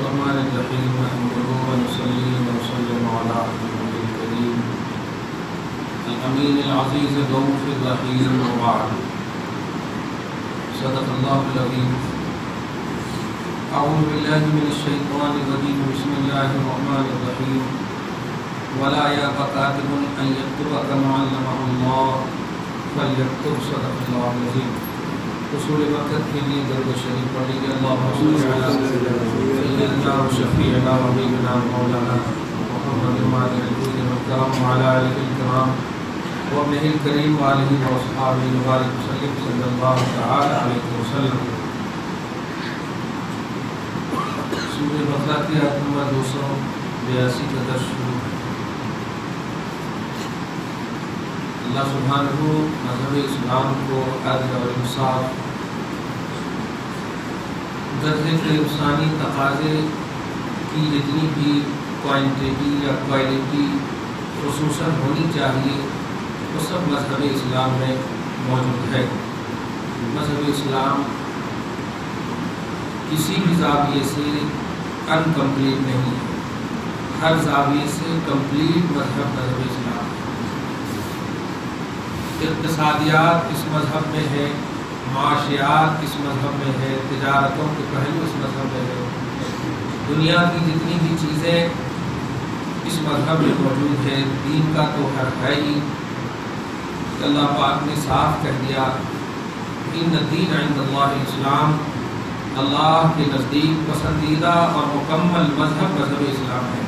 الرحمن الرحيم نحمده ونصلي ونسلم على رسوله الكريم الأمين العزيز الرؤوف الرحيم وبعد صدق الله العظيم أعوذ بالله من الشيطان الرجيم بسم الله الرحمن الرحيم ولا يأب كاتب أن يكتب كما علمه الله فليكتب صدق الله العظيم حصول برکت کے لیے درود شریف پڑھ لیجیے اللهم صل على سيدنا وشفيعنا وحبيبنا مولانا محمد وعلى آله الكرام وعلى آله الكرام وابنه الكريم وآله وأصحابه وبارك وسلم صلى الله تعالى عليه وسلم. سورہ بقرہ کی آیت نمبر 282 کا درس شروع. اللہ سبحانہ مذہب اسلام کو عدل اور انصاف درجے کے انسانی تقاضے کی جتنی بھی کوانٹٹی یا کوالٹی خصوصاً ہونی چاہیے وہ سب مذہب اسلام میں موجود ہے. مذہب اسلام کسی بھی زاویے سے انکمپلیٹ نہیں ہے، ہر زاویے سے کمپلیٹ مذہب اسلام. اقتصادیات اس مذہب میں ہے، معاشیات اس مذہب میں ہے، تجارتوں کے پہلو اس مذہب میں ہے، دنیا کی جتنی بھی چیزیں اس مذہب میں موجود ہے. دین کا تو ہر ہے ہی. اللہ پاک نے صاف کہہ دیا ان الدین عند اللہ الاسلام، اللہ کے نزدیک پسندیدہ اور مکمل مذہب اسلام ہے.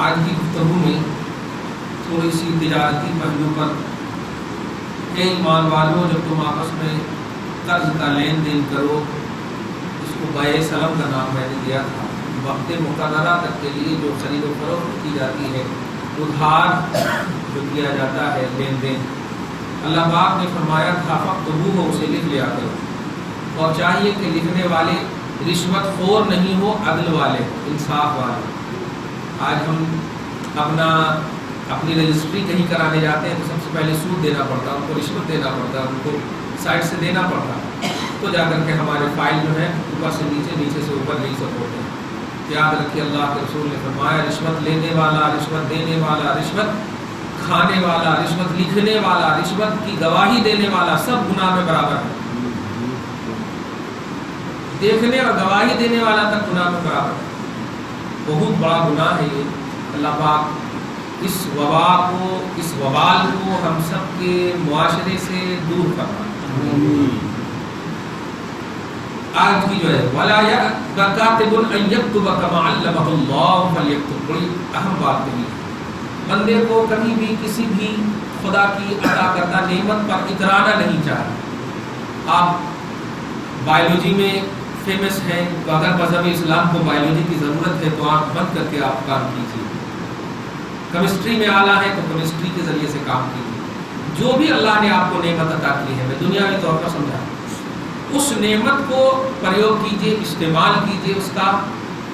آج کی گفتگو میں تھوڑی سی تجارتی پہلو پر ایمان والوں جب تم آپس میں قرض کا لین دین کرو، اس کو بیع سلم کا نام میں نے دیا تھا. وقت مقررہ تک کے لیے جو خرید و فروخت کی جاتی ہے، ادھار جو کیا جاتا ہے لین دین، اللہ پاک نے فرمایا تھا فاکتبوہ ہو اسے لکھ لیا کرو. اور چاہیے کہ لکھنے والے رشوت خور نہیں ہو، عدل والے، انصاف والے. آج ہم اپنی رجسٹری کہیں کرانے جاتے ہیں تو سب سے پہلے سود دینا پڑتا ہے، ان کو رشوت دینا پڑتا ہے، ان کو سائڈ سے دینا پڑتا ہے، تو جا کر کے ہمارے فائل جو ہے اوپر سے نیچے، نیچے سے اوپر نہیں سب ہوتے ہیں. یاد رکھیے اللہ کے رسول نے فرمایا رشوت لینے والا، رشوت دینے والا، رشوت کھانے والا، رشوت لکھنے والا، رشوت کی گواہی دینے والا سب گناہ میں برابر ہے. دیکھنے اور گواہی دینے والا تک گناہ میں برابر ہے. بہت بڑا گناہ ہے یہ. اللہ پاک اس وبال کو ہم سب کے معاشرے سے دور کرنا. آج کی جو ہے وَلَا يَأْبَ كَاتِبٌ أَن يَكْتُبَ كَمَا عَلَّمَهُ اللَّهُ فَلْيَكْتُبْ. بڑی اہم بات ہے. بندے کو کبھی بھی کسی بھی خدا کی عطا کردہ نعمت پر اترانا نہیں چاہیے. آپ بایولوجی میں فیمس ہیں تو اگر مذہب اسلام کو بایولوجی کی ضرورت ہے تو آنکھ بند کر کے آپ کام کیجیے. کیمسٹری میں اعلیٰ ہے تو کیمسٹری کے ذریعے سے کام کیجیے. جو بھی اللہ نے آپ کو نعمت عطا کی ہے، میں دنیاوی طور پر سمجھا، اس نعمت کو پریوگ کیجیے، استعمال کیجیے. اس کا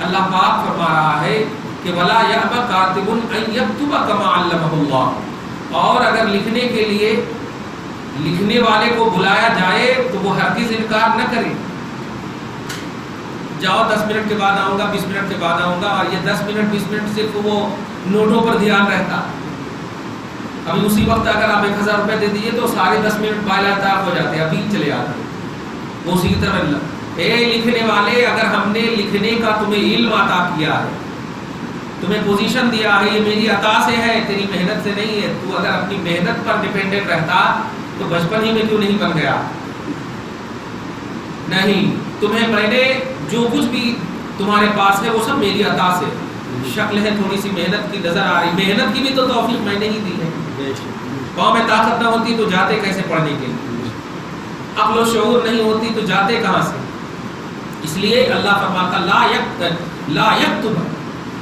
اللہ پاک فرما رہا ہے کہ وَلَا يَأْبَ كَاتِبٌ أَن يَكْتُبَ كَمَا عَلَّمَهُ اللَّهُ. اور اگر لکھنے کے لیے لکھنے والے کو بلایا جائے تو وہ ہرگز انکار نہ کرے. جاؤ 10 منٹ کے بعد آؤں گا، 20 منٹ کے بعد آؤں گا. اور یہ 10 منٹ 20 منٹ صرف وہ نوٹوں پر دھیان رہتا. ابھی اسی وقت اگر آپ 1000 روپے دے دیجیے تو سارے 10 منٹ بالاحتاب ہو جاتے ہیں، ابھی چلے آتے ہیں. اسی طرح لکھنے والے، اگر ہم نے لکھنے کا تمہیں علم عطا کیا ہے، تمہیں پوزیشن دیا ہے، یہ میری عطا سے ہے، تیری محنت سے نہیں ہے. تو اگر اپنی محنت پر ڈیپینڈنٹ رہتا تو بچپن ہی میں کیوں نہیں بن گیا؟ نہیں، تمہیں میں نے جو کچھ بھی تمہارے پاس ہے وہ سب میری عطا سے. شکل ہے تھوڑی سی محنت کی نظر آ رہی، محنت کی بھی تو توفیق میں نے ہی دی ہے. پاؤں میں طاقت نہ ہوتی تو جاتے کیسے پڑھنے کے لیے؟ عقل و شعور نہیں ہوتی تو جاتے کہاں سے؟ اس لیے اللہ فرماتا لا یکتب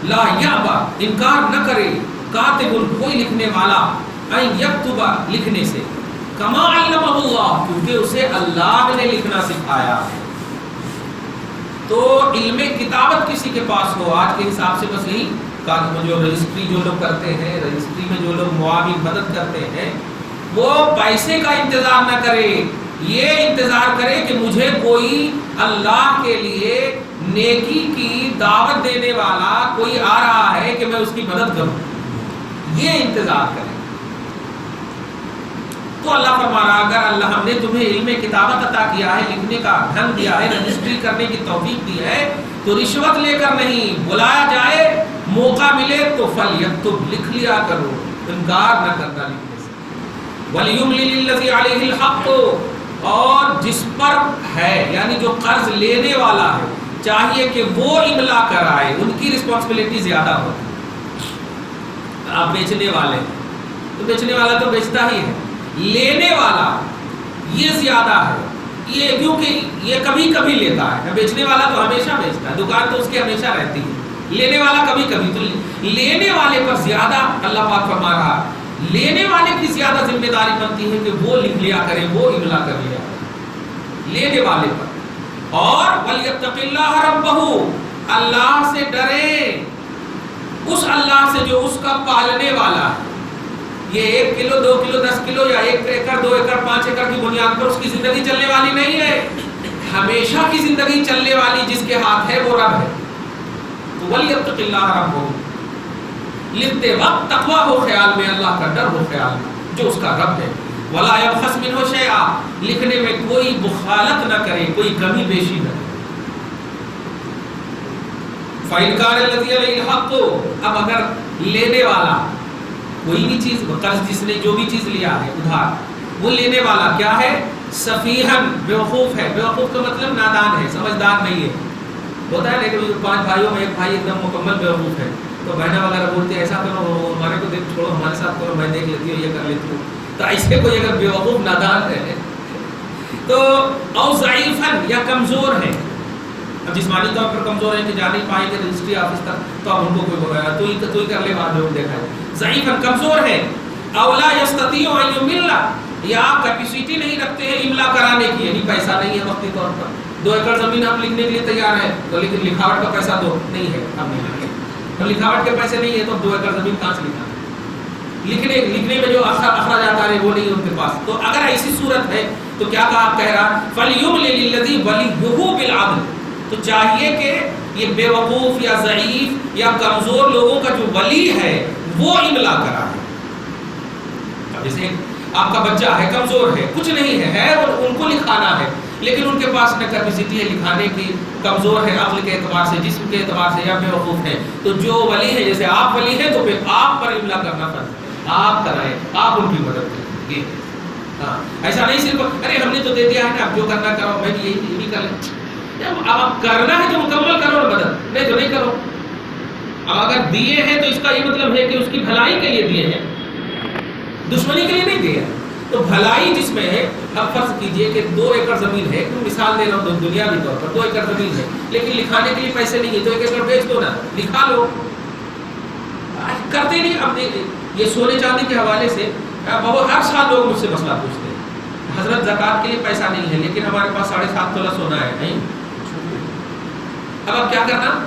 لا یابا، انکار نہ کرے، کاتب کوئی لکھنے والا، ان یکتب لکھنے سے، کما علمہ اللہ کیونکہ اسے اللہ نے لکھنا سکھایا ہے. تو علم کتابت کسی کے پاس ہو. آج کے حساب سے بس یہی جو رجسٹری جو لوگ کرتے ہیں، رجسٹری میں جو لوگ معاون مدد کرتے ہیں، وہ پیسے کا انتظار نہ کرے، یہ انتظار کرے کہ مجھے کوئی اللہ کے لیے نیکی کی دعوت دینے والا کوئی آ رہا ہے کہ میں اس کی مدد کروں، یہ انتظار کریں. تو اللہ فرما رہا اگر اللہ ہم نے تمہیں علم کتابت عطا کیا ہے، لکھنے کا ڈھنگ دیا ہے، رجسٹری کرنے کی توفیق دی ہے، تو رشوت لے کر نہیں، بلایا جائے موقع ملے تو فلیکتب، لکھ لیا کرو، انکار نہ کرنا لکھنے سے. وَلْيُمْلِلِ الَّذِي عَلَيْهِ الْحَقُّ، اور جس پر ہے یعنی جو قرض لینے والا ہے چاہیے کہ وہ املا کرائے، ان کی رسپانسبلٹی زیادہ ہوتی ہے. آپ بیچنے والے تو بیچنے والا تو بیچتا ہی ہے، لینے والا یہ زیادہ ہے، یہ کیونکہ یہ کبھی کبھی لیتا ہے، بیچنے والا تو ہمیشہ بیچتا ہے، دکان تو اس کی ہمیشہ رہتی ہے، لینے والا کبھی کبھی. تو لینے والے پر زیادہ اللہ پاک فرما رہا لینے والے کی زیادہ ذمہ داری بنتی ہے کہ وہ لکھ لیا کرے، وہ املا کر لیا کرے لینے والے پر. اور وَلْيَتَّقِ اللَّهَ رَبَّهُ، اللہ سے ڈرے، اس اللہ سے جو اس کا پالنے والا ہے. یہ 1 کلو 2 کلو 10 کلو یا 1 ایکڑ 2 ایکڑ 5 ایکڑ کی بنیاد پر اس کی زندگی چلنے والی نہیں ہے، ہمیشہ کی زندگی چلنے والی جس کے ہاتھ ہے وہ رب ہے. تو وَلْيَتَّقِ اللَّهَ رَبَّهُ، لکھتے وقت تقویٰ ہو خیال میں، اللہ کا ڈر ہو خیال میں جو اس کا رب ہے. وَلَا يَبْخَسْ مِنْهُ شَيْئًا، لکھنے میں کوئی مخالط نہ کرے، کوئی کمی بیشی نہ کرے. فَإِنْ كَانَ الَّذِي عَلَيْهِ الْحَقُّ، اب اگر لینے والا کوئی بھی چیز قرض جس نے جو بھی چیز لیا ہے ادھار، وہ لینے والا کیا ہے؟ سفیہن، بیوقوف ہے. بیوقوف کا مطلب نادان ہے، سمجھدار نہیں ہے. ہوتا ہے لیکن 5 بھائیوں میں ایک بھائی ایک دم مکمل بیوقوف ہے، تو بہنیں وغیرہ بولتے ہیں ایسا کرو ہمارے کو دیکھ چھوڑو ہمارے ساتھ کرو، میں دیکھ لیتی ہوں، یہ کر لیتی ہوں. تو ایسے کوئی اگر بیوقوف نادان ہے تو او ضعیفن، یا کمزور ہے، اب جسمانی طور پر کمزور ہے کہ جا نہیں پائیں گے رجسٹری آفس تک، تو اب ان کو کوئی تو ہی کر لے، بعد میں دیکھا ہے. ضعیفن، کمزور ہے. اولا یستطیع ان یمل، یا آپ کیپیسٹی نہیں رکھتے ہیں املا کرانے کی، یعنی پیسہ نہیں ہے وقتی طور پر. 2 ایکڑ زمین آپ لکھنے کے لیے تیار ہے تو لیکن لکھاوٹ کا پیسہ تو نہیں ہے، اب نہیں لکھیں. تو لکھاوٹ کے پیسے نہیں ہے تو 2 ایکڑ زمین کہاں سے لکھا؟ لکھنے میں جو اخراجات آ رہے وہ نہیں ہے ان کے پاس. تو اگر ایسی صورت ہے تو کیا کہا آپ کہہ رہا فَلْيُمْلِلِ الَّذِي وَلِيُّهُ بِالْعَدْلِ، تو چاہیے کہ یہ بے وقوف یا ضعیف یا کمزور لوگوں کا جو ولی ہے وہ املا کرا ہے. اب جیسے آپ کا بچہ ہے، کمزور ہے، کچھ نہیں ہے اور ان کو لکھانا ہے، لیکن ان کے پاس نہ کیپیسٹی ہے لکھانے کی، کمزور ہے عقل کے اعتبار سے، جسم کے اعتبار سے، یا بے وقوف ہے، تو جو ولی ہے جیسے آپ ولی ہیں تو پھر آپ پر املا کرنا فرض ہے، آپ کرائیں، آپ ان کی مدد کریں. ہاں، ایسا نہیں صرف ارے ہم نے تو دے دیا ہے نا، اب جو کرنا کرو، میں بھی یہی کر لیں. اب آپ کرنا ہے تو مکمل کرو نا مدد، نہیں تو نہیں کرو. اب اگر دیے ہیں تو اس کا یہ مطلب ہے کہ اس کی بھلائی کے لیے دیے ہیں، دشمنی کے لیے نہیں دیے. تو بھلائی جس میں ہے، اب فرض کیجئے کہ 2 ایکڑ زمین ہے، مثال دے رہا ہوں دنیاوی طور پر، 2 ایکڑ زمین ہے لیکن لکھانے کے لیے پیسے نہیں ہے، تو 1 ایکڑ بیچ دو نا، لکھا لو. کرتے نہیں. اب یہ سونے چاندی کے حوالے سے بہت ہر سال لوگ مجھ سے مسئلہ پوچھتے ہیں، حضرت زکوٰۃ کے لیے پیسہ نہیں ہے لیکن ہمارے پاس 7.5 تولہ سونا ہے. نہیں، اب آپ کیا کرنا؟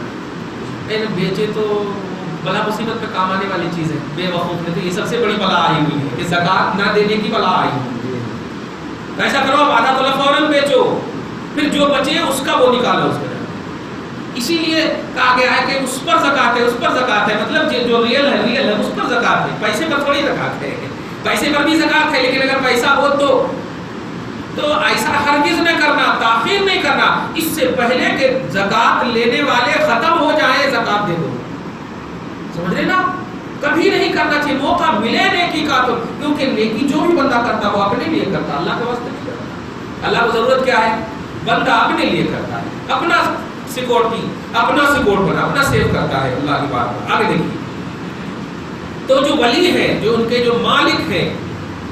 بیچے تو بلا مصیبت پہ کام آنے والی چیز ہے. بے وقوف نے تو یہ سب سے بڑی بلا آئی ہوئی ہے کہ زکوٰۃ نہ دینے کی بلا آئی ہوئی ہے. ایسا کرو آپ 1/2 تولہ فوراً بیچو، پھر جو بچے اس کا وہ نکالو اس میں. اسی لیے کہا گیا ہے کہ اس پر زکوٰۃ ہے، اس پر زکوٰۃ ہے، مطلب جو ریئل ہے اس پر زکوٰۃ ہے، پیسے پر تھوڑی زکوٰۃ ہے. پیسے پر بھی زکوٰۃ ہے لیکن اگر پیسہ ہو تو ایسا ہرگز نہ کرنا، تاخیر نہیں کرنا، اس سے پہلے کہ زکوٰۃ لینے والے ختم ہو جائیں زکوٰۃ دے دو. سمجھ رہے نا؟ کبھی نہیں کرنا چاہیے. موقع ملے نیکی کا تو، کیونکہ نیکی جو بھی بندہ کرتا وہ اپنے لیے کرتا، اللہ کے واسطے نہیں کرتا. اللہ کو ضرورت کیا ہے؟ بندہ اپنے لیے کرتا ہے، اپنا سیکورٹی، اپنا سیکورٹ بنا، اپنا سیو کرتا ہے اللہ کی بات میں. آگے دیکھیے، تو جو ولی ہے، جو ان کے جو مالک ہیں،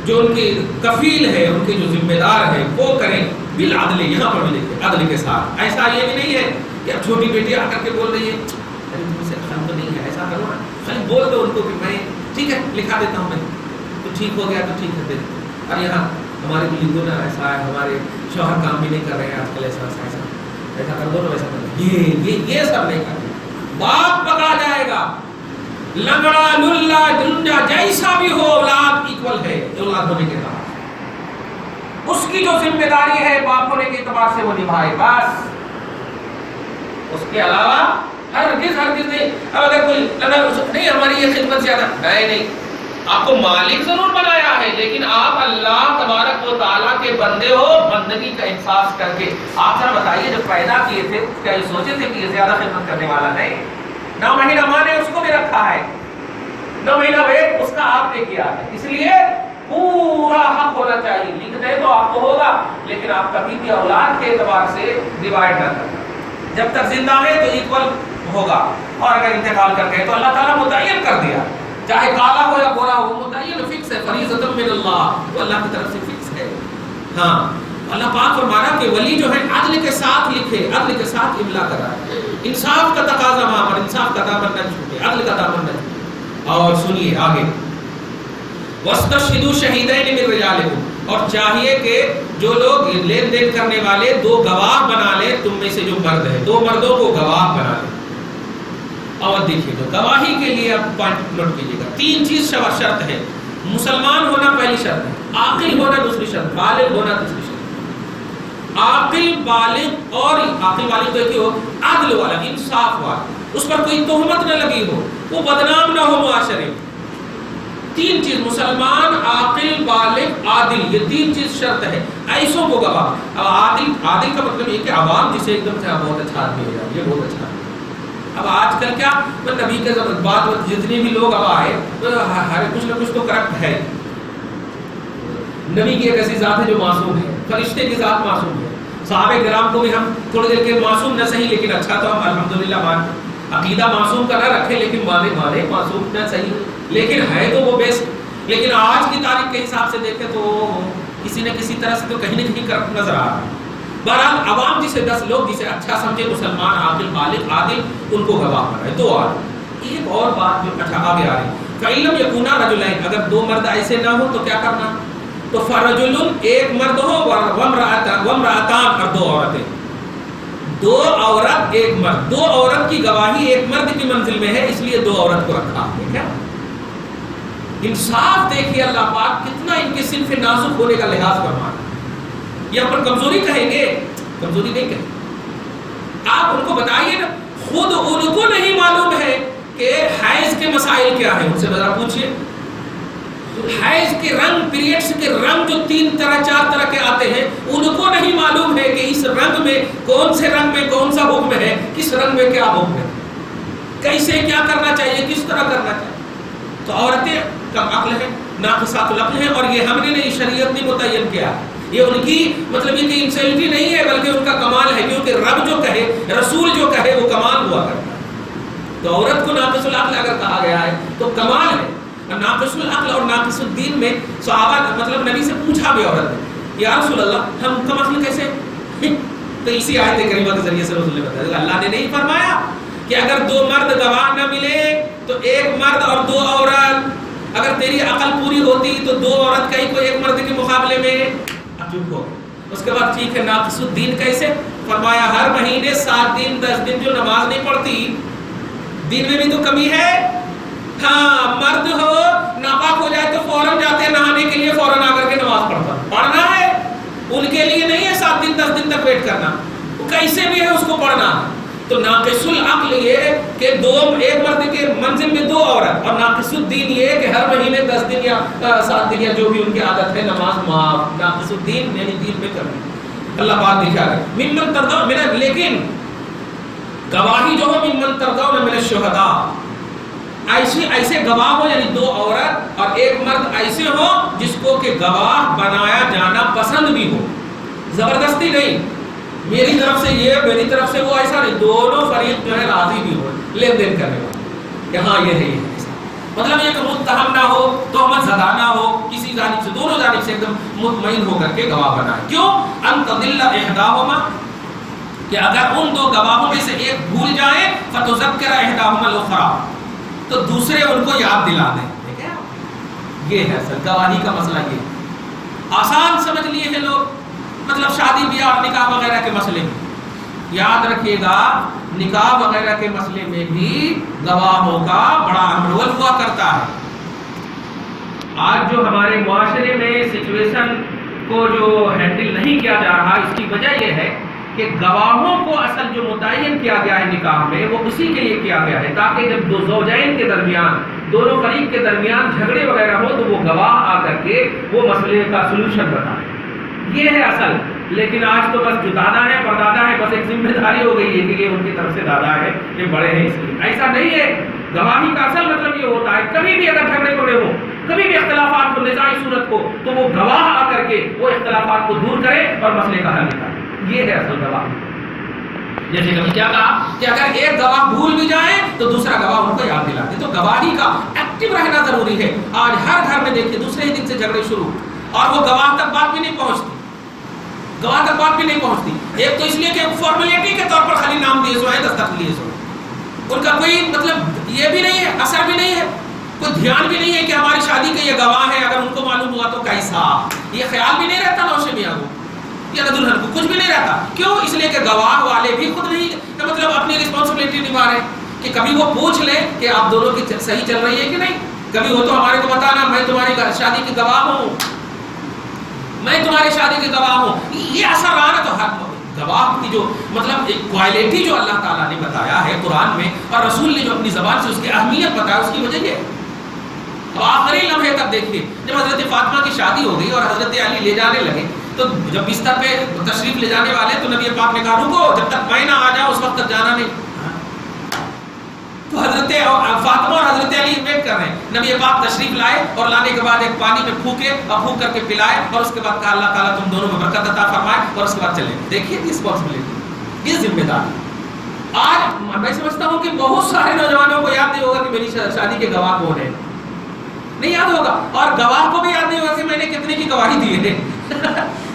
جو ان کے کفیل ہے، ان کے جو ذمہ دار ہیں، وہ کریں بالعدل. یہاں پر بھی دیکھیں عدل کے ساتھ. ایسا یہ بھی نہیں ہے کہ اب چھوٹی بیٹی آ کر کے بول رہی ہے ارے تم سے خم تو نہیں ہے، ایسا کرو نا، خالی بول دو ان کو کہ میں ٹھیک ہے لکھا دیتا ہوں، میں تو ٹھیک ہو گیا تو ٹھیک ہے. اور یہاں ہمارے کو لکھ دو نا، ایسا ہے ہمارے شوہر کام بھی نہیں کر رہے ہیں آج کل، ایسا کر دو نا، ویسا کر دو. یہ سب نہیں کرنا. باپ پکڑا جائے گا، لنگڑا للہ دنیا جیسا بھی ہو، اولاد ایکول ہے اولاد ہونے کے بعد. اس کی جو ذمہ داری ہے باپ ہونے کے اعتبار سے وہ نبھائے بس. کے علاوہ ہرگز نہیں. اب اگر کوئی نہیں ہماری یہ خدمت زیادہ نہیں، آپ کو مالک ضرور بنایا ہے، لیکن آپ اللہ تبارک و تعالیٰ کے بندے ہو بندگی کا احساس کر کے. آپ ذرا بتائیے جب پیدا کیے تھے کیا یہ سوچے تھے کہ یہ زیادہ خدمت کرنے والا نہیں؟ 9 مہینہ ماں نے اس کو بھی رکھا ہے، 9 مہینہ ویٹ اس کا آپ نے کیا ہے. اس لیے پورا حق ہونا چاہیے. لکھ دے تو آپ کو ہوگا، لیکن آپ کبھی بھی اولاد کے اعتبار سے ڈیوائڈ نہ کرنا. جب تک زندہ ہے تو ایکول ہوگا، اور اگر انتقال کر گئے تو اللہ تعالیٰ متعین کر دیا، چاہے کالا ہو یا گورا ہو، متعین فکس ہے. فریضۃ من اللہ، وہ اللہ کی طرف سے فکس ہے. ہاں اللہ پاک فرمانا کہ ولی جو ہے عدل کے ساتھ لکھے، عدل کے ساتھ املا کرائے، انصاف کا تقاضا وہاں پر، انصاف کا دامن نہ چھوٹے، عدل کا دامن نہ چھوٹے. اور سنیے آگے، وَاسْتَشْهِدُوا شَهِيدَيْنِ مِن رِجَالِكُمْ، اور چاہیے کہ جو لوگ لین دین کرنے والے 2 گواہ بنا لیں تم میں سے جو مرد ہے، 2 مردوں کو گواہ بنا لیں. اور دیکھیے تو گواہی کے لیے اب پوائنٹ نوٹ کیجیے گا، 3 چیز شرط ہے. مسلمان ہونا پہلی شرط ہے، عاقل ہونا دوسری شرط، بالغ ہونا تیسری شرط. عاقل بالغ، اور عاقل بالغ تو ہو عدل والا، انصاف والا، اس پر کوئی تہمت نہ لگی ہو، وہ بدنام نہ ہو معاشرے میں. 3 چیز، مسلمان، عاقل، بالغ، عادل، یہ 3 چیز شرط ہے. ایسوں کو گواہ. اب عادل کا مطلب یہ کہ عوام جسے ایک دم سے بہت اچھا آدمی ہے، یہ بہت اچھا آدمی. اب آج کل کیا نبی کے بعد جتنے بھی لوگ اب آئے ہر کچھ نہ کچھ تو کرپٹ ہے. نبی کی ایک ایسی ذات ہے جو معصوم ہے، فرشتے کی ذات معصوم ہے. صحابہ کرام کو بھی ہم تھوڑی دیر کے معصوم نہ صحیح لیکن اچھا تو ہم الحمدللہ مانتے. عقیدہ معصوم کا نہ رکھے لیکن مانے معصوم نہ صحیح، لیکن ہے تو وہ بیسٹ. لیکن آج کی تاریخ کے حساب سے دیکھیں تو کسی نہ کسی طرح سے تو کہیں نہ کہیں کرپٹ نظر آ رہا ہے. بہرحال عوام جسے 10 لوگ جسے اچھا سمجھے، مسلمان، عاقل، بالغ، عادل، ان کو گواہ بنائے. 2 اور ایک اور بات جو اچھا آگے آ رہی ہے، فَإِن لَمْ يَكُونَا رَجُلَيْنِ، اگر 2 مرد ایسے نہ ہو تو کیا کرنا؟ تو فَرَجُلٌ، ایک مرد ہو، وَامْرَأَتَانِ، اور 2 عورتیں. 2 عورت ایک مرد، 2 عورت کی گواہی ایک مرد کی منزل میں ہے، اس لیے 2 عورت کو رکھا. کیا انصاف دیکھیے اللہ پاک کتنا ان کے صنف نازک ہونے کا لحاظ فرمانا. یہاں پر کمزوری کہیں گے؟ کمزوری نہیں کہیں. آپ ان کو بتائیے نا، خود ان کو نہیں معلوم ہے کہ حیض کے مسائل کیا ہیں. ان سے ذرا پوچھئے، حیض کے رنگ، پیریڈز کے رنگ جو 3 طرح 4 طرح کے آتے ہیں، ان کو نہیں معلوم ہے کہ اس رنگ میں کون سے رنگ میں کون سا حکم ہے، کس رنگ میں کیا حکم ہے، کیسے کیا کرنا چاہیے، کس طرح کرنا چاہیے. تو عورتیں کم عقل ہیں، ناقصات العقل ہیں، اور یہ ہم نے نہیں، شریعت نے متعین کیا. یہ ان کی مطلب یہ کہ انسانیتی نہیں ہے بلکہ ان کا کمال ہے، کیونکہ رب جو کہے، رسول جو کہے وہ کمال ہوا کرتا ہے. تو عورت کو ناقص العقل اگر کہا گیا ہے تو کمال ہے. ناقص العقل اور ناقص الدین میں صحابہ مطلب نبی سے پوچھا بھی عورت نے، یا رسول اللہ ہم کم عقل کیسے؟ تو اسی آیت کریمہ کے ذریعے سے رسول نے بتایا، اللہ نے نہیں فرمایا کہ اگر 2 مرد گواہ نہ ملے تو 1 مرد اور 2 عورت. اگر تیری عقل پوری ہوتی تو 2 عورت کا ہی کوئی 1 مرد کے مقابلے میں چپ ہو. اس کے بعد ٹھیک ہے ناقص الدین کیسے؟ فرمایا ہر مہینے 7 دن 10 دن جو نماز نہیں پڑھتی، دن میں بھی تو کمی ہے. ہاں مرد ہو ناپاک ہو جائے تو فوراً جاتے ہیں نہانے کے لیے، فوراً آ کر کے نماز پڑھنا ہے. ان کے لیے نہیں ہے 7 دن 10 دن تک ویٹ کرنا، وہ کیسے بھی ہے اس کو پڑھنا ہے. تو ناقص العقل یہ کہ 1 مرد کے منزل میں 2 عورت، اور ناقص الدین یہ کہ ہر مہینے 10 دن یا 7 دن یا جو بھی ان کی عادت ہے نماز معاف. ناقص الدین یعنی دین میں کرنی. اللہ بات دکھا رہے ممن ترضون من، لیکن گواہی جو ہے ممن ترضون من الشہداء، ایسے گواہ ہو یعنی 2 عورت اور 1 مرد ایسے ہو جس کو کہ گواہ بنایا جانا پسند بھی ہو. زبردستی نہیں، میری طرف سے یہ میری طرف سے وہ، ایسا نہیں. دونوں فریق جو ہے راضی بھی ہو لین دین کرنے والے کہ ہاں یہ ہے یہ ایسا. مطلب یہ کہ متہم نہ ہو، تہمت زدہ نہ ہو، کسی جانب سے، دونوں جانب سے ایک دم مطمئن ہو کر کے گواہ بنائے. کیوں؟ ان تضل احداہما، کہ اگر ان 2 گواہوں میں سے ایک بھول جائے فتذکر احداہما الاخری، تو دوسرے ان کو یاد دلا دیں. یہ ہے سر گواہی کا مسئلہ. یہ آسان سمجھ لیے ہیں لوگ، مطلب شادی بیاہ اور نکاح وغیرہ کے مسئلے میں. یاد رکھیے گا نکاح وغیرہ کے مسئلے میں بھی گواہوں کا بڑا اہم رول ہوا کرتا ہے. آج جو ہمارے معاشرے میں سچویشن کو جو ہینڈل نہیں کیا جا رہا، اس کی وجہ یہ ہے کہ گواہوں کو اصل جو جو متعین کیا گیا ہے نکاح میں وہ اسی کے لیے کیا گیا ہے تاکہ جب دو زوجین کے درمیان دونوں فریق کے درمیان جھگڑے وغیرہ ہو تو وہ گواہ آ کر کے وہ مسئلے کا سلوشن بتائیں. یہ ہے اصل. لیکن آج تو بس جو دادا ہے پردادا ہے بس ایک ذمہ داری ہو گئی ہے کہ یہ ان کی طرف سے دادا ہے یہ بڑے ہیں اس لیے. ایسا نہیں ہے. گواہی کا اصل مطلب یہ ہوتا ہے کبھی بھی اگر جھگڑے پڑے ہو کبھی بھی اختلافات کو نزاعی صورت کو تو وہ گواہ آ کر کے وہ اختلافات کو دور کرے اور مسئلے کا حل نکالے. یہ ہے اصل گواہ. جیسے کبھی کیا کہا کہ اگر ایک گواہ بھول بھی جائے تو دوسرا گواہ ان کو یاد دلا دے. تو گواہی کا ایکٹیو رہنا ضروری ہے. آج ہر گھر میں دیکھیے دوسرے ہی دن سے جھگڑے شروع اور وہ گواہ تک بات بھی نہیں پہنچتی. گواہ تک بات بھی نہیں پہنچتی. ایک تو اس لیے کہ فارمیلٹی کے طور پر خالی نام دیے سو ہے دستخط لیے سو ان کا کوئی مطلب یہ بھی نہیں ہے اثر بھی نہیں ہے کوئی دھیان بھی نہیں ہے کہ ہماری شادی کے یہ گواہ ہے اگر ان کو معلوم ہوا تو کیسا. یہ خیال بھی نہیں رہتا نوشے میاں کو یا دلہن کو کچھ بھی نہیں رہتا. کیوں؟ اس لیے کہ گواہ والے بھی خود نہیں مطلب اپنی رسپانسبلٹی نبھا رہے کہ کبھی وہ پوچھ لیں کہ آپ دونوں کی صحیح چل رہی ہے کہ نہیں. کبھی ہو تو ہمارے کو بتانا میں تمہاری شادی کی گواہ ہوں میں تمہاری شادی کی گواہ ہوں. یہ اثر آ رہا تو ہر گواہ کی جو مطلب ایک کوالٹی جو اللہ تعالیٰ نے بتایا ہے قرآن میں اور رسول نے جو اپنی زبان سے اس کی اہمیت بتایا اس کی وجہ یہ ہے. تو آخری لمحے تک دیکھیے جب حضرت فاطمہ کی شادی ہو گئی اور حضرت علی لے جانے لگے تو جب بستر پہ تشریف لے جانے والے تو نبی پاک نے کہا رکو جب تک میں نہ آ جاؤں اس وقت تک جانا نہیں. تو حضرت فاطمہ اور حضرت علی ویٹ کر رہے ہیں. نبی پاک تشریف لائے اور لانے کے بعد ایک پانی میں پھونکے اور پھونک کر کے پلائے اور اس کے بعد کہا اللہ تعالیٰ تم دونوں میں برکت عطا فرمائے اور اس کے بعد چلے. دیکھیے رسپانسبلٹی یہ ذمہ داری. آج میں سمجھتا ہوں کہ بہت سارے نوجوانوں کو یاد نہیں ہوگا کہ میری شادی کے گواہ کون ہے. نہیں یاد ہوگا اور گواہ کو بھی یاد نہیں ہوگا کہ میں نے کتنے کی گواہی دی ہے.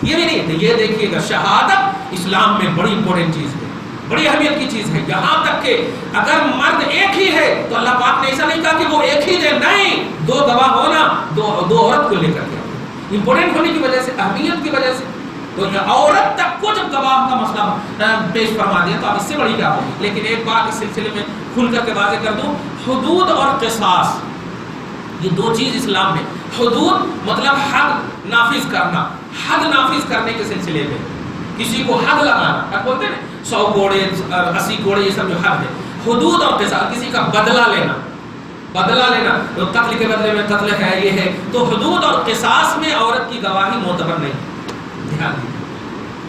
یہ بھی نہیں. یہ دیکھیے گا شہادت اسلام میں بڑی امپورٹنٹ چیز ہے بڑی اہمیت کی چیز ہے. یہاں تک کہ اگر مرد ایک ہی ہے تو اللہ پاک نے ایسا نہیں کہا کہ وہ ایک ہی دے. نہیں دو گواہ ہونا دو عورت کو لے کر کے امپورٹنٹ ہونے کی وجہ سے اہمیت کی وجہ سے. تو عورت تک کو جب گواہ کا مسئلہ پیش فرما دیا تو اب اس سے بڑی کیا ہوگی. لیکن ایک بات اس سلسلے میں کھل کر کے واضح کر دوں حدود اور قصاص یہ دو چیز اسلام میں. حدود مطلب حد نافذ کرنا. حد نافذ کرنے کے سلسلے میں کسی کو حد لگانا حد بولتے ہیں 100 کوڑے 80 کوڑے یہ سب جو حد ہے. حدود اور قصاص کسی کا بدلہ لینا قتل کے بدلے میں قتل ہے یہ ہے. تو حدود اور قصاص میں عورت کی گواہی معتبر نہیں. دھیان دیجیے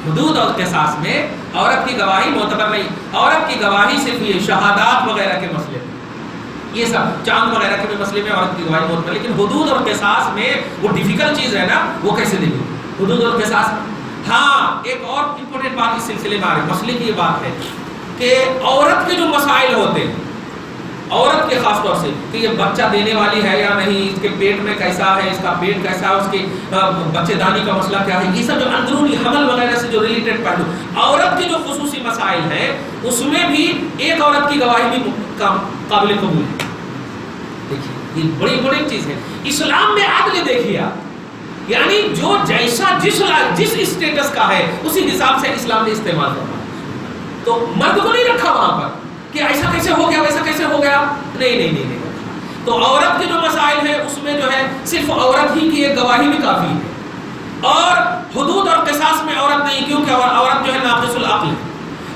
حدود اور قصاص میں عورت کی گواہی معتبر نہیں. عورت کی گواہی صرف یہ شہادات وغیرہ کے مسئلے میں یہ سب چاند وغیرہ کے بھی مسئلے میں عورت کی گواہی معتبر. لیکن حدود اور قصاص میں وہ ڈیفیکلٹ چیز ہے نا وہ کیسے دیں گے حدود اور قصاص میں. ہاں ایک اور امپورٹنٹ بات اس سلسلے میں آ رہی ہے. مسئلے کی یہ بات ہے کہ عورت کے جو مسائل ہوتے ہیں عورت کے خاص طور سے کہ یہ بچہ دینے والی ہے یا نہیں اس کے پیٹ میں کیسا ہے اس کا پیٹ کیسا ہے اس کے بچے دانی کا مسئلہ کیا ہے یہ سب جو اندرونی حمل وغیرہ سے جو ریلیٹڈ پہلو عورت کے جو خصوصی مسائل ہیں اس میں بھی ایک عورت کی گواہی بھی قابل قبول ہے. دیکھیے یہ بڑی بڑی چیز ہے. اسلام میں عدل دیکھیے آپ یعنی جو جیسا جس اسٹیٹس کا ہے اسی حساب سے اسلام نے استعمال کرنا. تو مرد کو نہیں رکھا وہاں پر کہ ایسا کیسے ہو گیا ویسا کیسے ہو گیا. نہیں. تو عورت کے جو مسائل ہیں اس میں جو ہے صرف عورت ہی کی ایک گواہی بھی کافی ہے. اور حدود اور قصاص میں عورت نہیں کیونکہ عورت جو ہے ناقص العقل ہے.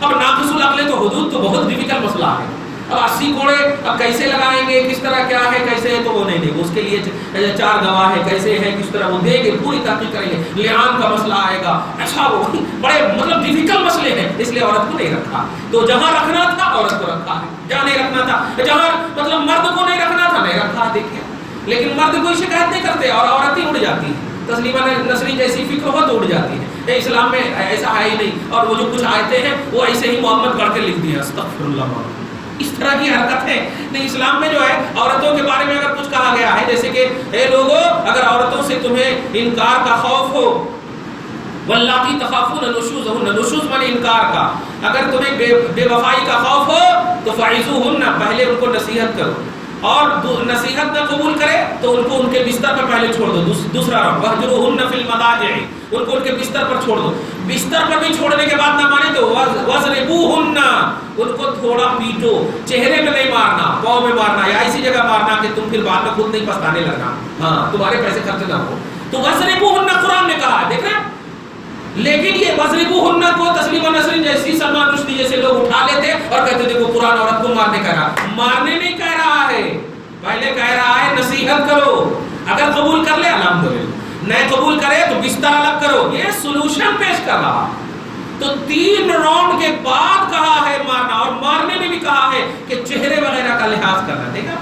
اب ناقص العقل تو حدود تو بہت ڈیفیکلٹ مسئلہ ہے. اب 80 کوڑے اب کیسے لگائیں گے کس طرح کیا ہے کیسے ہے تو وہ نہیں دے گا. اس کے لیے 4 گواہ ہے کیسے ہے کس طرح وہ دے گے پوری تحقیق کریں گے. لعان کا مسئلہ آئے گا. اچھا وہ بڑے مطلب ڈیفیکلٹ مسئلے ہیں اس لیے عورت کو نہیں رکھا. تو جہاں رکھنا تھا عورت کو رکھا ہے جہاں نہیں رکھنا تھا جہاں مطلب مرد کو نہیں رکھنا تھا نہیں رکھا. دیکھیے لیکن مرد کوئی شکایت نہیں کرتے اور عورت ہی اڑ جاتی ہے. تسلیمہ نسری جیسی فکر ہو تو اڑ جاتی ہے. اسلام میں ایسا ہے ہی نہیں. اور وہ جو کچھ آیتیں ہیں وہ ایسے ہی محمد پڑھ کے لکھ دیا استغفر اللہ. اس طرح کی حرکت ہے نہیں. اسلام میں جو ہے عورتوں کے بارے میں اگر کچھ کہا گیا ہے جیسے کہ اے لوگو اگر عورتوں سے تمہیں انکار کا خوف ہو واللاتی تخافون نشوزهن نشوز من انکار کا اگر تمہیں بے وفائی کا خوف ہو تو فعظوهن پہلے ان کو نصیحت کرو اور نصیحت نہ قبول کرے تو ان کو ان کے بستر پر پہلے چھوڑ دو. دوسرا وہجروهن فی المضاجع ان کو ان کے بستر پر چھوڑ دو. بستر پر بھی چھوڑنے کے بعد نہ مانے تو وضربوهن ان کو تھوڑا پیٹو. چہرے میں نہیں مارنا پاؤں میں مارنا یا ایسی جگہ مارنا کہ تم پھر بعد میں خود نہیں پچھتانے لگنا. ہاں تمہارے پیسے خرچ نہ ہو. تو وضربوهن قرآن نے کہا دیکھ رہے. لیکن یہ وضربوهن کو تسلیمہ نسرین جیسی سلمان رشدی جیسے لوگ اٹھا مارنے کہہ رہا، مارنے نہیں کہہ رہا ہے، پہلے کہہ رہا ہے نصیحت کرو، اگر قبول کر لے الحمدللہ، نہیں قبول کرے تو بستر الگ کرو، یہ سولوشن پیش کر رہا۔ تو 3 راؤنڈ کے بعد کہا ہے مارنا، اور مارنے میں بھی کہا ہے کہ چہرے وغیرہ کا لحاظ کرنا، دیکھا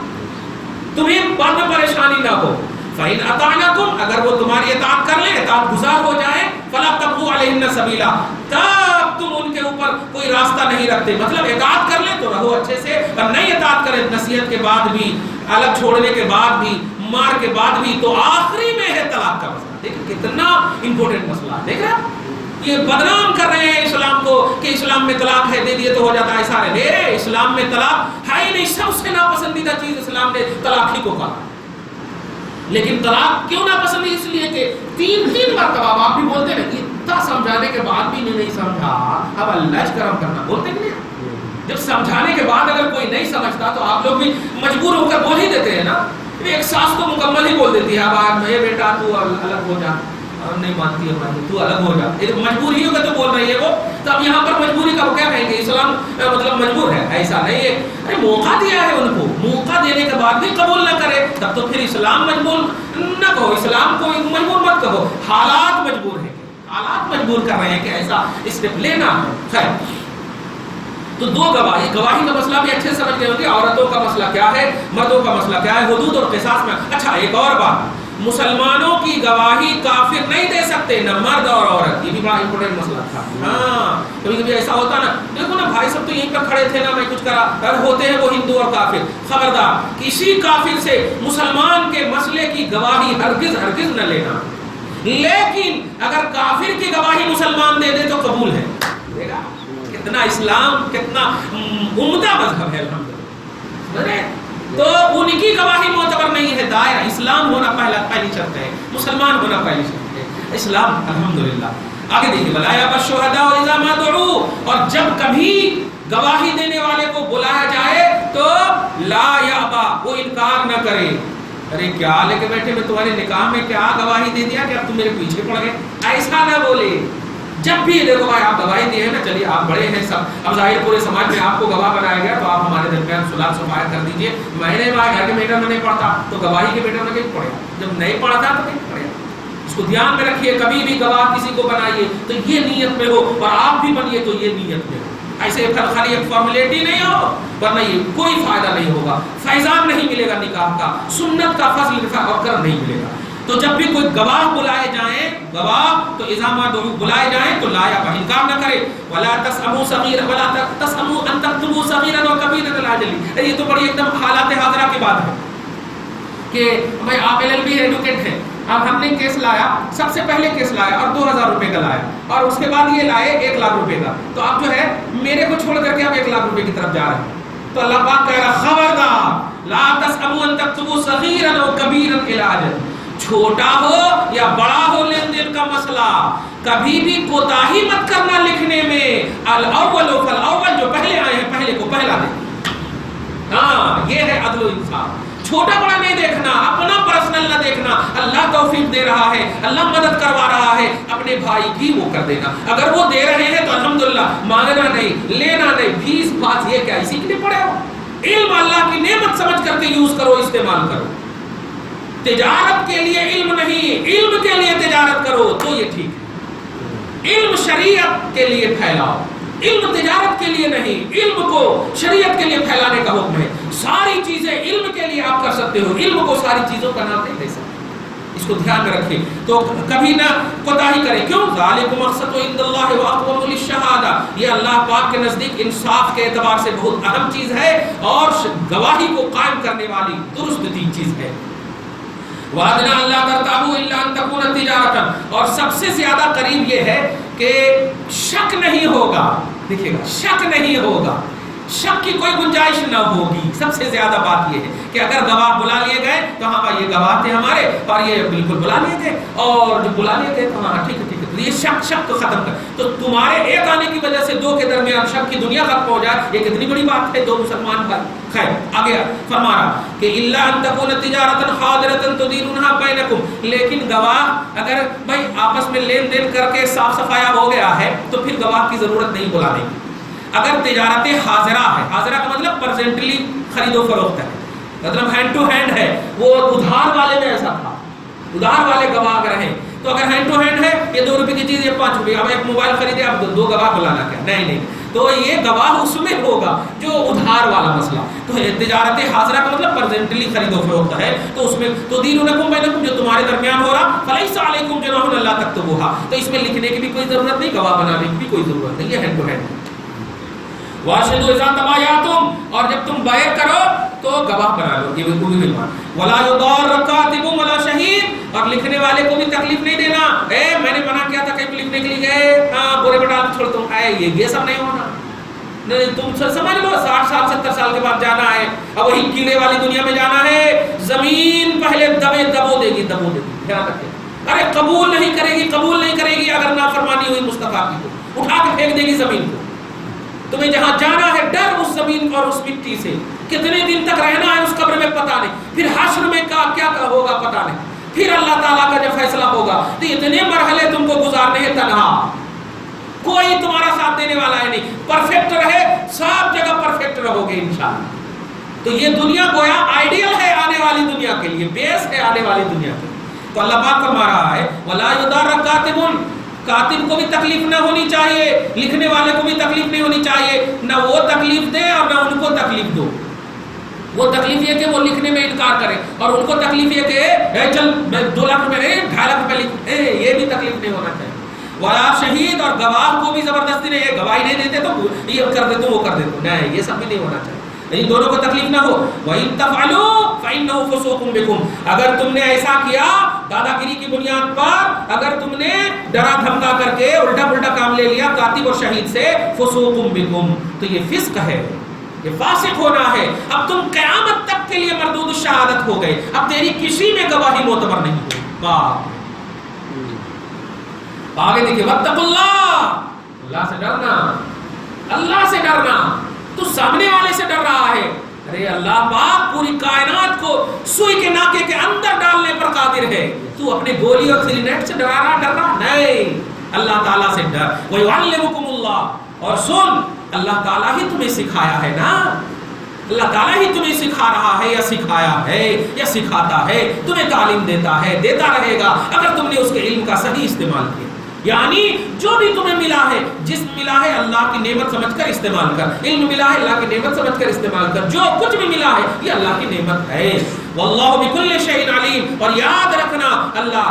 تمہیں بعد میں پریشانی نہ ہو۔ فَإِنْ أَطَعْنَكُمْ، اگر وہ تمہاری اطاعت کر لیں، اطاعت گزار ہو جائے، فَلَا تَبْغُوا عَلَيْهِنَّ سَبِيلًا، تب تم ان کے اوپر کوئی راستہ نہیں رکھتے، مطلب اطاعت کر لیں تو رہو اچھے سے، اور نہیں اطاعت کریں نصیحت کے بعد بھی، الگ چھوڑنے کے بعد بھی، مار کے بعد بھی، تو آخری میں ہے طلاق کا مسئلہ۔ دیکھیں کتنا امپورٹنٹ مسئلہ ہے، دیکھ رہے ہیں یہ بدنام کر رہے ہیں اسلام کو کہ اسلام میں طلاق ہے، دے دیے تو ہو جاتا ہے سارے، نہیں، اسلام میں طلاق ہے ہی نہیں، سب سے ناپسندیدہ چیز اسلام نے طلاق ہی کو کہا۔ لیکن طلاق کیوں ناپسند ہے؟ اس لیے کہ 3 مرتبہ آپ بھی بولتے ہیں اتنا سمجھانے کے بعد بھی نہیں سمجھا، اب اللہ کرم کرنا بولتے نہیں، جب سمجھانے کے بعد اگر کوئی نہیں سمجھتا تو آپ لوگ بھی مجبور ہو کر بول ہی دیتے ہیں نا، ایک ساس تو مکمل ہی بول دیتی ہے اب میرے بیٹا تو الگ ہو جا، نہیں مانتی ہے ہماری، تو الگ ہو جا، مجبور ہی ہوگا تو بول رہی ہے وہ، تو اب یہاں پر مجبوری کا وہ کیا کہیں گے، اسلام مطلب مجبور ہے، ایسا نہیں ہے، ارے موقع دیا ہے ان کو، موقع دینے کے بعد بھی قبول نہ کرے تب تو پھر اسلام مجبور نہ کہو، اسلام کو مجبور مت کہو، حالات مجبور ہیں، حالات مجبور کر رہے ہیں کہ ایسا اسٹیپ لینا ہے۔ خیر، تو 2 گواہی کا مسئلہ بھی اچھے سمجھ گئے ہوں گے، عورتوں کا مسئلہ کیا ہے، مردوں کا مسئلہ کیا ہے، حدود اور قصاص میں۔ اچھا ایک اور بات، مسلمانوں کی گواہی کافر نہیں دے سکتے، نہ مرد اور عورت، یہ بھی بڑا امپورٹنٹ مسئلہ تھا۔ ہاں کبھی کبھی ایسا ہوتا نا، دیکھو نا بھائی سب تو یہیں پر کھڑے تھے نا، میں کچھ کرا، اگر ہوتے ہیں وہ ہندو اور کافر، خبردار کسی کافر سے مسلمان کے مسئلے کی گواہی ہرگز نہ لینا، لیکن اگر کافر کی گواہی مسلمان دے دے تو قبول ہے۔ دیکھا کتنا اسلام کتنا عمدہ مذہب ہے، الحمدللہ، تو ان کی گواہی معتبر نہیں ہے، دائرہ اسلام ہونا پہلی شرط ہے، مسلمان ہونا پہلی شرط ہے، اسلام، الحمدللہ۔ آگے دیکھیے، وَلَا يَأْبَ الشُّهَدَاءُ إِذَا مَا دُعُوا، اور جب کبھی گواہی دینے والے کو بلایا جائے تو لا یابا، وہ انکار نہ کرے، ارے کیا لے کے بیٹھے، میں تمہارے نکاح میں کیا گواہی دے دیا کہ اب تم میرے پیچھے پڑ گئے، ایسا نہ بولے۔ جب بھی دیکھو بھائی آپ گواہی دیے ہیں نا، چلیے آپ بڑے ہیں سب، اب ظاہر پورے سماج میں آپ کو گواہ بنایا گیا تو آپ ہمارے درمیان صلح صفائی کر دیجئے، میں نے گھر کے میٹر میں نہیں پڑھتا تو گواہی کے میٹر میں نہیں پڑھے، جب نہیں پڑھتا تو نہیں پڑھے۔ اس کو دھیان میں رکھیے، کبھی بھی گواہ کسی کو بنائیے تو یہ نیت میں ہو، اور آپ بھی بنیے تو یہ نیت میں ہو، ایسے خالی ایک فارمیلٹی نہیں ہو، ورنہ یہ کوئی فائدہ نہیں ہوگا، فیضان نہیں ملے گا نکاح کا، سنت کا فضل اور کرم نہیں ملے گا۔ تو جب بھی کوئی گواہ بلائے جائیں، گواہ تو اذا ما دعوا بلائے جائیں تو لا یا انکار نہ کرے، ولا تسموا صغیرا ولا تسموا ان تكتبوا صغیرا وكبیرا الاجل، یہ تو بڑی ایک دم حالات حاضرہ کی بات ہے کہ بھائی آپ LLB ایڈوکیٹ ہیں، اب ہم نے کیس لایا، سب سے پہلے کیس لایا اور 2000 روپے کا لایا، اور اس کے بعد یہ لائے 1 لاکھ روپے کا، تو اب جو ہے میرے کو چھوڑ کر کے آپ 1 لاکھ روپے کی طرف جا رہے ہیں، تو اللہ پاک کہہ رہا خبردار لا تسموا ان تكتبوا صغیرا وكبیرا الاجل، چھوٹا ہو یا بڑا ہو لین دین کا مسئلہ، کبھی بھی کوتاہی مت کرنا لکھنے میں، الاول فالاول، جو پہلے آئے ہیں پہلے کو پہلا دے، ہاں یہ ہے عدل و انصاف، چھوٹا بڑا نہیں دیکھنا، اپنا پرسنل نہ دیکھنا، اللہ توفیق دے رہا ہے، اللہ مدد کروا رہا ہے، اپنے بھائی کی وہ کر دینا، اگر وہ دے رہے ہیں تو الحمدللہ، مانگنا نہیں، لینا نہیں، فیس بات یہ کیا اسی کے لیے پڑے ہو، علم اللہ کی نعمت سمجھ کر کے یوز کرو، استعمال کرو، تجارت کے لیے علم نہیں، علم کے لیے تجارت کرو تو یہ ٹھیک ہے، علم شریعت کے لیے پھیلاؤ، علم تجارت کے لیے نہیں، علم کو شریعت کے لیے پھیلانے کا حکم ہے، ساری چیزیں علم کے لیے آپ کر سکتے ہو، علم کو ساری چیزوں کا نام نہیں دے سکتے، اس کو دھیان میں رکھیں، تو کبھی نہ کوتاہی کریں، کیوں؟ ذالکم اقسط عند اللہ واقوم للشہادہ، یہ اللہ پاک کے نزدیک انصاف کے اعتبار سے بہت اہم چیز ہے اور گواہی کو قائم کرنے والی درست دین چیز ہے۔ وَأَدْنَا أَلَّا تَرْتَابُوا إِلَّا أَن تَكُونَ تِجَارَةً، اور سب سے زیادہ قریب یہ ہے کہ شک نہیں ہوگا، دیکھیے گا شک نہیں ہوگا، شک کی کوئی گنجائش نہ ہوگی، سب سے زیادہ بات یہ ہے کہ اگر گواہ بلا لیے گئے تو ہاں بھائی یہ گواہ تھے ہمارے اور یہ بالکل بلا لیے گئے، اور جو بلا لیے گئے تو ہاں ٹھیک ہے ٹھیک ہے، تو یہ شک کو ختم کر، تو تمہارے ایک آنے کی وجہ سے 2 کے درمیان شک کی دنیا ختم ہو جائے، یہ کتنی بڑی بات ہے، 2 مسلمان بھائی۔ خیر آگے فرما رہا کہ الا ان تكون تجارتا حاضرة تديرونها بينكم، لیکن گواہ اگر بھائی آپس میں لین دین کر کے صاف صفایا ہو گیا ہے تو پھر گواہ کی ضرورت نہیں بلانے کی، اگر تجارت حاضرہ ہے، حاضرہ کا مطلب پرزینٹلی خرید و فروخت ہے، مطلب ہینڈ ٹو ہینڈ ہے، وہ ادھار والے میں ایسا تھا، ادھار والے گواہ اگر ہیں تو اگر ہینڈ ٹو ہینڈ ہے، یہ 2 روپے کی چیز یہ 5 روپے، اب ایک موبائل خریدے اب 2 گواہ بلانا کیا؟ نہیں، تو یہ گواہ اس میں ہوگا جو ادھار والا مسئلہ. تو تجارت حاضرہ کا مطلب پرزینٹلی خرید و فروخت ہے، تو اس میں تو دینکم بینکم جو تمہارے درمیان ہو رہا فلیس علیکم جناح الا تکتبوها، تو اس میں لکھنے کی بھی کوئی ضرورت نہیں، گواہ بنانے کی بھی کوئی ضرورت نہیں، یہ ہینڈ ٹو ہینڈ. واشهدوا اذا تبايعتم، اور جب تم بیع کرو تو گواہ بنا لو، یہ بالکل بھی نہیں. ولا يضار كاتب ولا شهيد، اور لکھنے والے کو بھی تکلیف نہیں دینا، میں نے منع کیا تھا کہیں لکھنے کے لیے گئے، ہاں بورے میں ڈال کے چھوڑ دوں، یہ سب نہیں ہونا. نہیں، تم سمجھ لو 60 سال 70 سال کے بعد جانا ہے، اب وہی کیڑے والی دنیا میں جانا ہے، زمین پہلے دبو دے گی، خیال رکھیں. ارے قبول نہیں کرے گی اگر نافرمانی ہوئی مصطفیٰ کی تو اٹھا کے پھینک دے گی زمین کو. تمہیں جہاں جانا ہے ڈر اس زمین اور اس مٹی سے، کتنے دن تک رہنا ہے اس قبر میں پتہ نہیں، پھر حشر میں کیا ہوگا پتہ نہیں، پھر اللہ تعالیٰ کا جب فیصلہ ہوگا. تو اتنے مرحلے تم کو گزارنے ہیں تنہا، کوئی تمہارا ساتھ دینے والا ہے نہیں. پرفیکٹ رہے، سب جگہ پرفیکٹ رہو گے انشاءاللہ. تو یہ دنیا گویا آئیڈیل ہے آنے والی دنیا کے لیے، بیس ہے آنے والی دنیا کے لیے. تو اللہ پاک فرما رہا ہے وَلَا يُضَارَ كَاتِبٌ، کاتب کو بھی تکلیف نہ ہونی چاہیے، لکھنے والے کو بھی تکلیف نہیں ہونی چاہیے، نہ وہ تکلیف دے اور نہ ان کو تکلیف دو. وہ تکلیف یہ کہ وہ لکھنے میں انکار کرے، اور ان کو تکلیف یہ کہ چل 2 لاکھ روپے نہیں 2.5 لاکھ روپے لکھ، یہ بھی تکلیف نہیں ہونا چاہیے. ولا شہید، اور گواہ کو بھی زبردستی نہیں، یہ گواہی نہیں دیتے تو یہ کر دیتے وہ کر دیتے، نہیں، یہ سب بھی نہیں ہونا چاہیے. ان دونوں کو تکلیف نہ ہو. وَإِن تَفْعَلُوا فَإِنَّهُ فُسُوقٌ بِكُمْ، اگر تم نے ایسا کیا دادا گیری کی بنیاد پر، اگر تم نے ڈرا دھمکا کر کے الٹا پلٹا کام لے لیا کاتب اور شہید سے، فسوق بکم، تو یہ فسق ہے، یہ فاسق ہونا ہے. اب تم قیامت تک کے لیے مردود الشہادت ہو گئے، اب تیری کسی میں گواہی معتبر نہیں ہوگی. باپ آگے دیکھیں واتقوا اللہ، اللہ سے ڈرنا، اللہ سے ڈرنا. تو سامنے والے سے ڈر رہا ہے، ارے اللہ پاک پوری کائنات کو سوئی کے ناکے کے اندر ڈالنے پر قادر ہے، تو اپنے گولی اور تھری سے ڈرا نہیں، اللہ تعالیٰ سے ڈر. وَيُعَلِّمُكُمُ اللَّهُ، اور سن اللہ تعالیٰ ہی تمہیں سکھایا ہے نا، اللہ تعالیٰ ہی تمہیں سکھا رہا ہے یا سکھایا ہے یا سکھاتا ہے، تمہیں تعلیم دیتا ہے، دیتا رہے گا اگر تم نے اس کے علم کا صحیح استعمال کیا. یعنی جو بھی تمہیں ملا ہے، جسم ملا ہے اللہ کی نعمت سمجھ کر استعمال کر، علم ملا ہے اللہ کی نعمت سمجھ کر استعمال کر، جو کچھ بھی ملا ہے یہ اللہ کی نعمت ہے. واللہ بکل شیء علیم، اور یاد رکھنا اللہ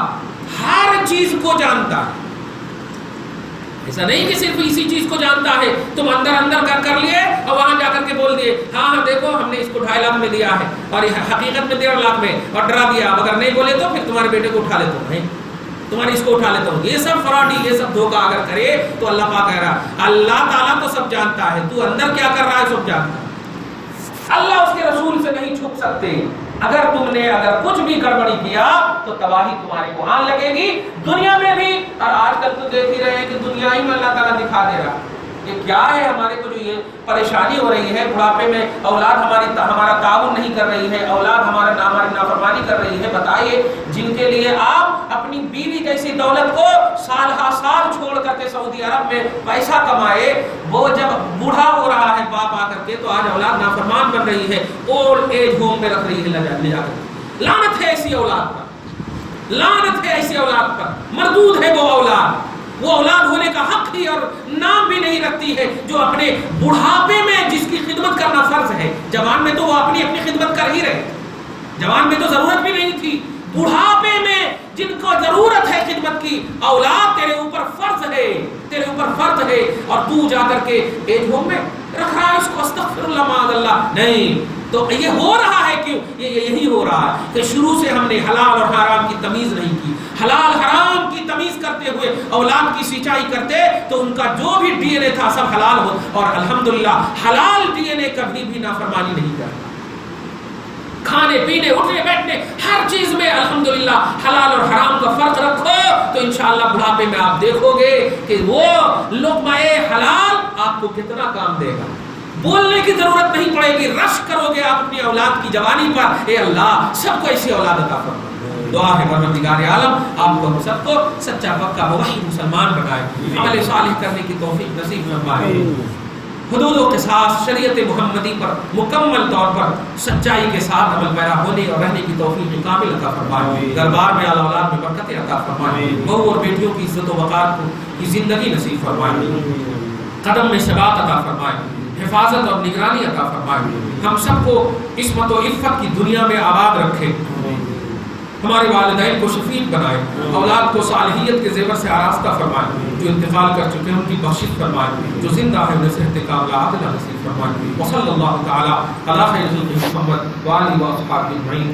ہر چیز کو جانتا ہے. ایسا نہیں کہ صرف اسی چیز کو جانتا ہے، تم اندر کر لیے اور وہاں جا کر کے بول دیے ہاں دیکھو ہم نے اس کو 2.5 لاکھ میں دیا ہے اور حقیقت میں 1.5 لاکھ میں، اور ڈرا دیا، اگر نہیں بولے تو پھر تمہارے بیٹے کو اٹھا لیتا ہوں، تمہاری اس کو اٹھا لیتا ہوں. یہ سب فراڈی، یہ سب دھوکہ اگر کرے تو اللہ پاک کہہ رہا اللہ تعالیٰ تو سب جانتا ہے، تو اندر کیا کر رہا ہے سب جانتا ہے. اللہ اس کے رسول سے نہیں چھپ سکتے. اگر تم نے کچھ بھی گڑبڑی کیا تو تباہی تمہارے کو آن لگے گی دنیا میں بھی. اور آج کل تو دیکھ ہی رہے ہیں کہ دنیا ہی میں اللہ تعالیٰ دکھا دے رہا یہ کیا ہے. ہمارے کو جو یہ پریشانی ہو رہی ہے بڑھاپے میں، اولاد ہمارا تعاون نہیں کر رہی ہے، اولاد ہماری نافرمانی کر رہی ہے. بتائیے جن کے لیے آپ اپنی بیوی جیسی دولت کو سال ہا سال چھوڑ کر کے سعودی عرب میں پیسہ کمائے، وہ جب بوڑھا ہو رہا ہے باپ آ کر کے تو آج اولاد نافرمان بن رہی ہے، اولڈ ایج ہوم میں رکھ رہی ہے لے جا کر. لعنت ہے ایسی اولاد پر، لعنت ہے ایسی اولاد پر. مردود ہے وہ اولاد، وہ اولاد ہونے کا حق ہی اور نام بھی نہیں رکھتی ہے جو اپنے بڑھاپے میں جس کی خدمت کرنا فرض ہے. جوان میں تو وہ اپنی خدمت کر ہی رہے، جوان میں تو ضرورت بھی نہیں تھی. بڑھاپے میں جن کو ضرورت ہے خدمت کی، اولاد تیرے اوپر فرض ہے، تیرے اوپر فرض ہے، اور تو جا کر کے ایج ہوم میں رکھ رہا ہے اس کو. استغفر اللہ معاذ اللہ. نہیں تو یہ ہو رہا ہے کیوں؟ یہی ہو رہا ہے کہ شروع سے ہم نے حلال اور حرام کی تمیز نہیں کی. حلال حرام کی تمیز کرتے ہوئے اولاد کی سینچائی کرتے تو ان کا جو بھی ڈی این اے تھا سب حلال ہو. اور الحمدللہ حلال ڈی این اے کبھی بھی نافرمانی نہیں کرتا. کھانے پینے اٹھنے بیٹھنے ہر چیز میں الحمدللہ حلال اور حرام کا فرق رکھو تو انشاءاللہ بڑھاپے میں آپ دیکھو گے کہ وہ لقمہ حلال آپ کو کتنا کام دے گا. بولنے کی ضرورت نہیں پڑے گی، رش کرو گے آپ اپنی اولاد کی جوانی پر. اے اللہ سب کو ایسی اولاد عطا فرما. دعا ہے پروردگار عالم آپ کو ہم سب کو سچا پکا موحد مسلمان بنائے، عمل صالح کرنے کی توفیق نصیب فرمائے. حدود و قصاص شریعت محمدی پر مکمل طور پر سچائی کے ساتھ عمل پیرا ہونے اور رہنے کی توفیق کامل عطا فرمائے. دربار میں اعلیٰ اولاد میں برکت عطا فرمائے. بہو اور بیٹیوں کی عزت و وقار کی زندگی نصیب فرمائے. قدم میں ثبات عطا فرمائے. حفاظت اور نگرانی عطا فرمائے. ہم سب کو عصمت و عفت کی دنیا میں آباد رکھے. ہمارے والدین کو شفیع بنائے. اولاد کو صالحیت کے زیور سے آراستہ فرمائے. جو انتقال کر چکے ہیں ان کی بخشش فرمائے. جو زندہ ہے انہیں صحت کاملہ عاجلہ نصیب فرمائے. وصلی اللہ تعالی علی خیر خلق محمد وآلہ وصحبہ اجمعین.